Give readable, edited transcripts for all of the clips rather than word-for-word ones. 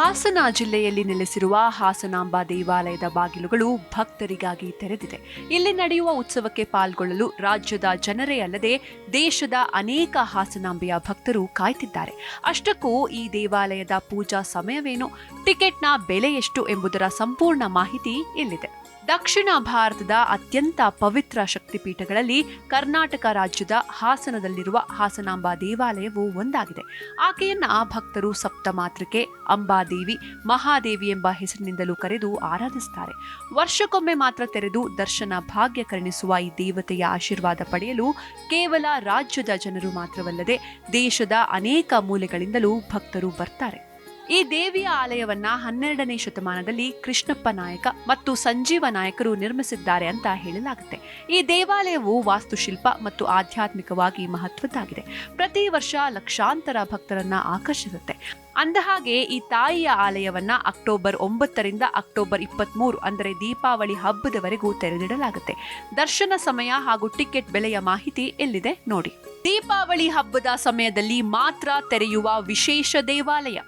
ಹಾಸನ ಜಿಲ್ಲೆಯಲ್ಲಿ ನೆಲೆಸಿರುವ ಹಾಸನಾಂಬ ದೇವಾಲಯದ ಬಾಗಿಲುಗಳು ಭಕ್ತರಿಗಾಗಿ ತೆರೆದಿದೆ. ಇಲ್ಲಿ ನಡೆಯುವ ಉತ್ಸವಕ್ಕೆ ಪಾಲ್ಗೊಳ್ಳಲು ರಾಜ್ಯದ ಜನರೇ ಅಲ್ಲದೆ ದೇಶದ ಅನೇಕ ಹಾಸನಾಂಬೆಯ ಭಕ್ತರು ಕಾಯ್ತಿದ್ದಾರೆ. ಅಷ್ಟಕ್ಕೂ ಈ ದೇವಾಲಯದ ಪೂಜಾ ಸಮಯವೇನು, ಟಿಕೆಟ್ನ ಬೆಲೆ ಎಷ್ಟು ಎಂಬುದರ ಸಂಪೂರ್ಣ ಮಾಹಿತಿ ಇಲ್ಲಿದೆ. ದಕ್ಷಿಣ ಭಾರತದ ಅತ್ಯಂತ ಪವಿತ್ರ ಶಕ್ತಿಪೀಠಗಳಲ್ಲಿ ಕರ್ನಾಟಕ ರಾಜ್ಯದ ಹಾಸನದಲ್ಲಿರುವ ಹಾಸನಾಂಬ ದೇವಾಲಯವು ಒಂದಾಗಿದೆ. ಆಕೆಯನ್ನ ಭಕ್ತರು ಸಪ್ತಮಾತೃಕೆ, ಅಂಬಾದೇವಿ, ಮಹಾದೇವಿ ಎಂಬ ಹೆಸರಿನಿಂದಲೂ ಕರೆದು ಆರಾಧಿಸುತ್ತಾರೆ. ವರ್ಷಕ್ಕೊಮ್ಮೆ ಮಾತ್ರ ತೆರೆದು ದರ್ಶನ ಭಾಗ್ಯ ಕರುಣಿಸುವ ಈ ದೇವತೆಯ ಆಶೀರ್ವಾದ ಪಡೆಯಲು ಕೇವಲ ರಾಜ್ಯದ ಜನರು ಮಾತ್ರವಲ್ಲದೆ ದೇಶದ ಅನೇಕ ಮೂಲೆಗಳಿಂದಲೂ ಭಕ್ತರು ಬರ್ತಾರೆ. ಈ ದೇವಿಯ ಆಲಯವನ್ನ 12ನೇ ಶತಮಾನದಲ್ಲಿ ಕೃಷ್ಣಪ್ಪ ನಾಯಕ ಮತ್ತು ಸಂಜೀವ ನಾಯಕರು ನಿರ್ಮಿಸಿದ್ದಾರೆ ಅಂತ ಹೇಳಲಾಗುತ್ತೆ. ಈ ದೇವಾಲಯವು ವಾಸ್ತುಶಿಲ್ಪ ಮತ್ತು ಆಧ್ಯಾತ್ಮಿಕವಾಗಿ ಮಹತ್ವದ್ದಾಗಿದೆ. ಪ್ರತಿ ವರ್ಷ ಲಕ್ಷಾಂತರ ಭಕ್ತರನ್ನ ಆಕರ್ಷಿಸುತ್ತೆ. ಅಂದಹಾಗೆ ಈ ತಾಯಿಯ ಆಲಯವನ್ನ ಅಕ್ಟೋಬರ್ 9ರಿಂದ ಅಕ್ಟೋಬರ್ 23 ಅಂದರೆ ದೀಪಾವಳಿ ಹಬ್ಬದವರೆಗೂ ತೆರೆದಿಡಲಾಗುತ್ತೆ. ದರ್ಶನ ಸಮಯ ಹಾಗೂ ಟಿಕೆಟ್ ಬೆಲೆಯ ಮಾಹಿತಿ ಎಲ್ಲಿದೆ ನೋಡಿ. ದೀಪಾವಳಿ ಹಬ್ಬದ ಸಮಯದಲ್ಲಿ ಮಾತ್ರ ತೆರೆಯುವ ವಿಶೇಷ ದೇವಾಲಯ.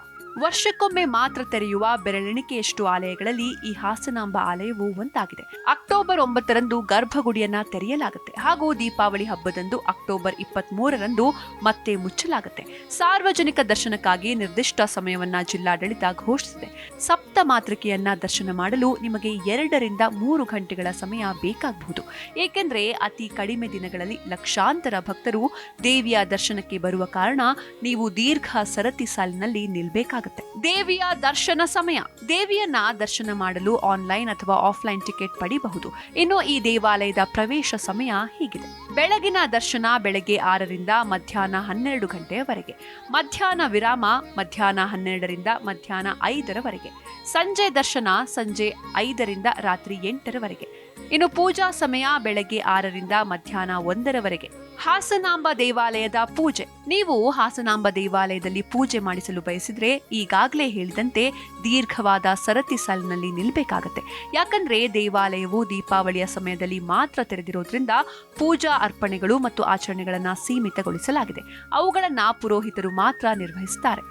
ವರ್ಷಕ್ಕೊಮ್ಮೆ ಮಾತ್ರ ತೆರೆಯುವ ಬೆರಳೆಣಿಕೆಯಷ್ಟು ಆಲಯಗಳಲ್ಲಿ ಈ ಹಾಸನಾಂಬ ಆಲಯವು ಒಂದಾಗಿದೆ. ಅಕ್ಟೋಬರ್ 9ರಂದು ಗರ್ಭಗುಡಿಯನ್ನ ತೆರೆಯಲಾಗುತ್ತೆ ಹಾಗೂ ದೀಪಾವಳಿ ಹಬ್ಬದಂದು ಅಕ್ಟೋಬರ್ 23ರಂದು ಮತ್ತೆ ಮುಚ್ಚಲಾಗುತ್ತೆ. ಸಾರ್ವಜನಿಕ ದರ್ಶನಕ್ಕಾಗಿ ನಿರ್ದಿಷ್ಟ ಸಮಯವನ್ನ ಜಿಲ್ಲಾಡಳಿತ ಘೋಷಿಸಿದೆ. ಸಪ್ತ ಮಾತೃಕೆಯನ್ನ ದರ್ಶನ ಮಾಡಲು ನಿಮಗೆ 2ರಿಂದ 3 ಗಂಟೆಗಳ ಸಮಯ ಬೇಕಾಗಬಹುದು. ಏಕೆಂದ್ರೆ ಅತಿ ಕಡಿಮೆ ದಿನಗಳಲ್ಲಿ ಲಕ್ಷಾಂತರ ಭಕ್ತರು ದೇವಿಯ ದರ್ಶನಕ್ಕೆ ಬರುವ ಕಾರಣ ನೀವು ದೀರ್ಘ ಸರತಿ ಸಾಲಿನಲ್ಲಿ ನಿಲ್ಬೇಕಾಗುತ್ತೆ. ದೇವಿಯ ದರ್ಶನ ಸಮಯ. ದೇವಿಯನ್ನ ದರ್ಶನ ಮಾಡಲು ಆನ್ಲೈನ್ ಅಥವಾ ಆಫ್ಲೈನ್ ಟಿಕೆಟ್ ಪಡೆಯಬಹುದು. ಇನ್ನು ಈ ದೇವಾಲಯದ ಪ್ರವೇಶ ಸಮಯ ಹೀಗಿದೆ. ಬೆಳಗಿನ ದರ್ಶನ ಬೆಳಗ್ಗೆ 6ರಿಂದ ಮಧ್ಯಾಹ್ನ 12 ಗಂಟೆಯವರೆಗೆ. ಮಧ್ಯಾಹ್ನ ವಿರಾಮ ಮಧ್ಯಾಹ್ನ 12ರಿಂದ ಮಧ್ಯಾಹ್ನ 5ರವರೆಗೆ. ಸಂಜೆ ದರ್ಶನ ಸಂಜೆ 5ರಿಂದ ರಾತ್ರಿ 8ರವರೆಗೆ. ಇನ್ನು ಪೂಜಾ ಸಮಯ ಬೆಳಗ್ಗೆ 6ರಿಂದ ಮಧ್ಯಾಹ್ನ 1ರವರೆಗೆ. ಹಾಸನಾಂಬ ದೇವಾಲಯದ ಪೂಜೆ. ನೀವು ಹಾಸನಾಂಬ ದೇವಾಲಯದಲ್ಲಿ ಪೂಜೆ ಮಾಡಿಸಲು ಬಯಸಿದ್ರೆ ಈಗಾಗಲೇ ಹೇಳಿದಂತೆ ದೀರ್ಘವಾದ ಸರತಿ ಸಾಲಿನಲ್ಲಿ ನಿಲ್ಬೇಕಾಗತ್ತೆ. ಯಾಕಂದ್ರೆ ದೇವಾಲಯವು ದೀಪಾವಳಿಯ ಸಮಯದಲ್ಲಿ ಮಾತ್ರ ತೆರೆದಿರೋದ್ರಿಂದ ಪೂಜಾ ಅರ್ಪಣೆಗಳು ಮತ್ತು ಆಚರಣೆಗಳನ್ನ ಸೀಮಿತಗೊಳಿಸಲಾಗಿದೆ. ಅವುಗಳನ್ನ ಪುರೋಹಿತರು ಮಾತ್ರ ನಿರ್ವಹಿಸುತ್ತಾರೆ.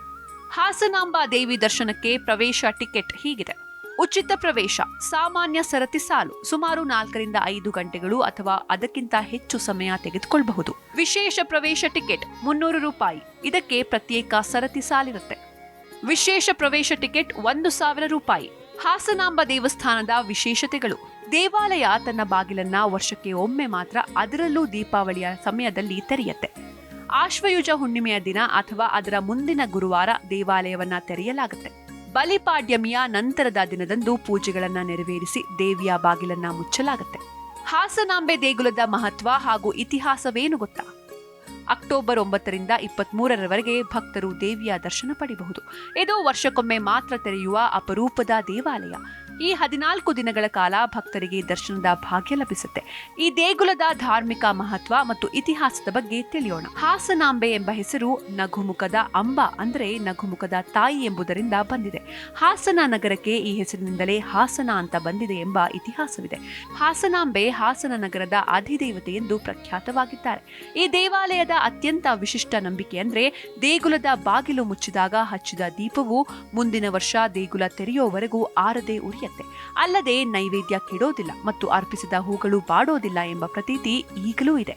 ಹಾಸನಾಂಬ ದೇವಿ ದರ್ಶನಕ್ಕೆ ಪ್ರವೇಶ ಟಿಕೆಟ್ ಹೀಗಿದೆ. ಉಚಿತ ಪ್ರವೇಶ. ಸಾಮಾನ್ಯ ಸರತಿ ಸಾಲು ಸುಮಾರು 4ರಿಂದ 5 ಗಂಟೆಗಳು ಅಥವಾ ಅದಕ್ಕಿಂತ ಹೆಚ್ಚು ಸಮಯ ತೆಗೆದುಕೊಳ್ಳಬಹುದು. ವಿಶೇಷ ಪ್ರವೇಶ ಟಿಕೆಟ್ 300 ರೂಪಾಯಿ. ಇದಕ್ಕೆ ಪ್ರತ್ಯೇಕ ಸರತಿ ಸಾಲಿರುತ್ತೆ. ವಿಶೇಷ ಪ್ರವೇಶ ಟಿಕೆಟ್ 1000 ರೂಪಾಯಿ. ಹಾಸನಾಂಬ ದೇವಸ್ಥಾನದ ವಿಶೇಷತೆಗಳು. ದೇವಾಲಯ ತನ್ನ ಬಾಗಿಲನ್ನ ವರ್ಷಕ್ಕೆ ಒಮ್ಮೆ ಮಾತ್ರ, ಅದರಲ್ಲೂ ದೀಪಾವಳಿಯ ಸಮಯದಲ್ಲಿ ತೆರೆಯುತ್ತೆ. ಆಶ್ವಯುಜ ಹುಣ್ಣಿಮೆಯ ದಿನ ಅಥವಾ ಅದರ ಮುಂದಿನ ಗುರುವಾರ ದೇವಾಲಯವನ್ನ ತೆರೆಯಲಾಗುತ್ತೆ. ಬಲಿಪಾಡ್ಯಮಿಯ ನಂತರದ ದಿನದಂದು ಪೂಜೆಗಳನ್ನ ನೆರವೇರಿಸಿ ದೇವಿಯ ಬಾಗಿಲನ್ನ ಮುಚ್ಚಲಾಗುತ್ತೆ. ಹಾಸನಾಂಬೆ ದೇಗುಲದ ಮಹತ್ವ ಹಾಗೂ ಇತಿಹಾಸವೇನು ಗೊತ್ತಾ? ಅಕ್ಟೋಬರ್ 9ರಿಂದ 23ರವರೆಗೆ ಭಕ್ತರು ದೇವಿಯ ದರ್ಶನ ಪಡೆಯಬಹುದು. ಇದು ವರ್ಷಕ್ಕೊಮ್ಮೆ ಮಾತ್ರ ತೆರೆಯುವ ಅಪರೂಪದ ದೇವಾಲಯ. ಈ 14 ದಿನಗಳ ಕಾಲ ಭಕ್ತರಿಗೆ ದರ್ಶನದ ಭಾಗ್ಯ ಲಭಿಸುತ್ತೆ. ಈ ದೇಗುಲದ ಧಾರ್ಮಿಕ ಮಹತ್ವ ಮತ್ತು ಇತಿಹಾಸದ ಬಗ್ಗೆ ತಿಳಿಯೋಣ. ಹಾಸನಾಂಬೆ ಎಂಬ ಹೆಸರು ನಗುಮುಖದ ಅಂಬ ಅಂದರೆ ನಗುಮುಖದ ತಾಯಿ ಎಂಬುದರಿಂದ ಬಂದಿದೆ. ಹಾಸನ ನಗರಕ್ಕೆ ಈ ಹೆಸರಿನಿಂದಲೇ ಹಾಸನ ಅಂತ ಬಂದಿದೆ ಎಂಬ ಇತಿಹಾಸವಿದೆ. ಹಾಸನಾಂಬೆ ಹಾಸನ ನಗರದ ಅಧಿದೇವತೆ ಎಂದು ಪ್ರಖ್ಯಾತವಾಗಿದ್ದಾರೆ. ಈ ದೇವಾಲಯದ ಅತ್ಯಂತ ವಿಶಿಷ್ಟ ನಂಬಿಕೆ ಅಂದ್ರೆ ದೇಗುಲದ ಬಾಗಿಲು ಮುಚ್ಚಿದಾಗ ಹಚ್ಚಿದ ದೀಪವು ಮುಂದಿನ ವರ್ಷ ದೇಗುಲ ತೆರೆಯುವವರೆಗೂ ಆರದೆ ಉರಿಯುತ್ತೆ. ಅಲ್ಲದೆ ನೈವೇದ್ಯ ಕೆಡೋದಿಲ್ಲ ಮತ್ತು ಅರ್ಪಿಸಿದ ಹೂಗಳು ಬಾಡೋದಿಲ್ಲ ಎಂಬ ಪ್ರತೀತಿ ಈಗಲೂ ಇದೆ.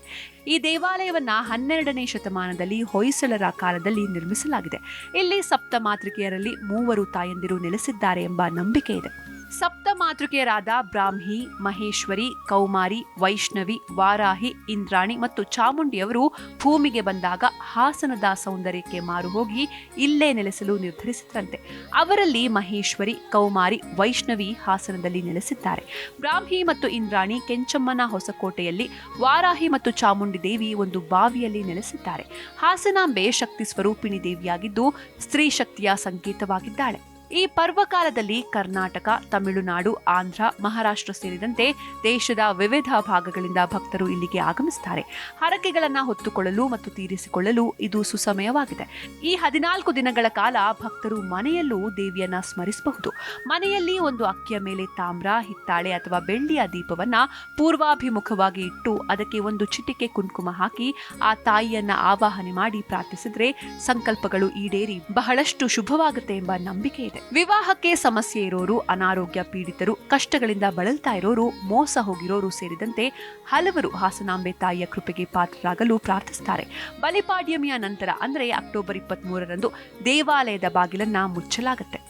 ಈ ದೇವಾಲಯವನ್ನ 12ನೇ ಶತಮಾನದಲ್ಲಿ ಹೊಯ್ಸಳರ ಕಾಲದಲ್ಲಿ ನಿರ್ಮಿಸಲಾಗಿದೆ. ಇಲ್ಲಿ ಸಪ್ತ ಮಾತೃಕೆಯರಲ್ಲಿ 3 ತಾಯಂದಿರು ನೆಲೆಸಿದ್ದಾರೆ ಎಂಬ ನಂಬಿಕೆ ಇದೆ. ಸಪ್ತ ಮಾತೃಕೆಯರಾದ ಬ್ರಾಹ್ಮಿ, ಮಹೇಶ್ವರಿ, ಕೌಮಾರಿ, ವೈಷ್ಣವಿ, ವಾರಾಹಿ, ಇಂದ್ರಾಣಿ ಮತ್ತು ಚಾಮುಂಡಿಯವರು ಭೂಮಿಗೆ ಬಂದಾಗ ಹಾಸನದ ಸೌಂದರ್ಯಕ್ಕೆ ಮಾರು ಹೋಗಿ ಇಲ್ಲೇ ನೆಲೆಸಲು ನಿರ್ಧರಿಸಿದ್ರಂತೆ. ಅವರಲ್ಲಿ ಮಹೇಶ್ವರಿ, ಕೌಮಾರಿ, ವೈಷ್ಣವಿ ಹಾಸನದಲ್ಲಿ ನೆಲೆಸಿದ್ದಾರೆ. ಬ್ರಾಹ್ಮಿ ಮತ್ತು ಇಂದ್ರಾಣಿ ಕೆಂಚಮ್ಮನ ಹೊಸಕೋಟೆಯಲ್ಲಿ, ವಾರಾಹಿ ಮತ್ತು ಚಾಮುಂಡಿ ದೇವಿ ಒಂದು ಬಾವಿಯಲ್ಲಿ ನೆಲೆಸಿದ್ದಾರೆ. ಹಾಸನಾಂಬೆ ಶಕ್ತಿ ಸ್ವರೂಪಿಣಿ ದೇವಿಯಾಗಿದ್ದು ಸ್ತ್ರೀ ಶಕ್ತಿಯ ಸಂಕೇತವಾಗಿದ್ದಾಳೆ. ಈ ಪರ್ವಕಾಲದಲ್ಲಿ ಕರ್ನಾಟಕ, ತಮಿಳುನಾಡು, ಆಂಧ್ರ, ಮಹಾರಾಷ್ಟ್ರ ಸೇರಿದಂತೆ ದೇಶದ ವಿವಿಧ ಭಾಗಗಳಿಂದ ಭಕ್ತರು ಇಲ್ಲಿಗೆ ಆಗಮಿಸುತ್ತಾರೆ. ಹರಕೆಗಳನ್ನ ಹೊತ್ತುಕೊಳ್ಳಲು ಮತ್ತು ತೀರಿಸಿಕೊಳ್ಳಲು ಇದು ಸುಸಮಯವಾಗಿದೆ. ಈ 14 ದಿನಗಳ ಕಾಲ ಭಕ್ತರು ಮನೆಯಲ್ಲೂ ದೇವಿಯನ್ನ ಸ್ಮರಿಸಬಹುದು. ಮನೆಯಲ್ಲಿ ಒಂದು ಅಕ್ಕಿಯ ಮೇಲೆ ತಾಮ್ರ, ಹಿತ್ತಾಳೆ ಅಥವಾ ಬೆಳ್ಳಿಯ ದೀಪವನ್ನ ಪೂರ್ವಾಭಿಮುಖವಾಗಿ ಇಟ್ಟು ಅದಕ್ಕೆ ಒಂದು ಚಿಟಿಕೆ ಕುಂಕುಮ ಹಾಕಿ ಆ ತಾಯಿಯನ್ನ ಆವಾಹನೆ ಮಾಡಿ ಪ್ರಾರ್ಥಿಸಿದ್ರೆ ಸಂಕಲ್ಪಗಳು ಈಡೇರಿ ಬಹಳಷ್ಟು ಶುಭವಾಗುತ್ತೆ ಎಂಬ ನಂಬಿಕೆ ಇದೆ. ಇದೆ. ವಿವಾಹಕ್ಕೆ ಸಮಸ್ಯೆ ಇರೋರು, ಅನಾರೋಗ್ಯ ಪೀಡಿತರು, ಕಷ್ಟಗಳಿಂದ ಬಳಲ್ತಾ ಇರೋರು, ಮೋಸ ಹೋಗಿರೋರು ಸೇರಿದಂತೆ ಹಲವರು ಹಾಸನಾಂಬೆ ತಾಯಿಯ ಕೃಪೆಗೆ ಪಾತ್ರರಾಗಲು ಪ್ರಾರ್ಥಿಸುತ್ತಾರೆ. ಬಲಿಪಾಡ್ಯಮಿಯ ನಂತರ ಅಂದರೆ ಅಕ್ಟೋಬರ್ 23ರಂದು ದೇವಾಲಯದ ಬಾಗಿಲನ್ನ ಮುಚ್ಚಲಾಗುತ್ತೆ.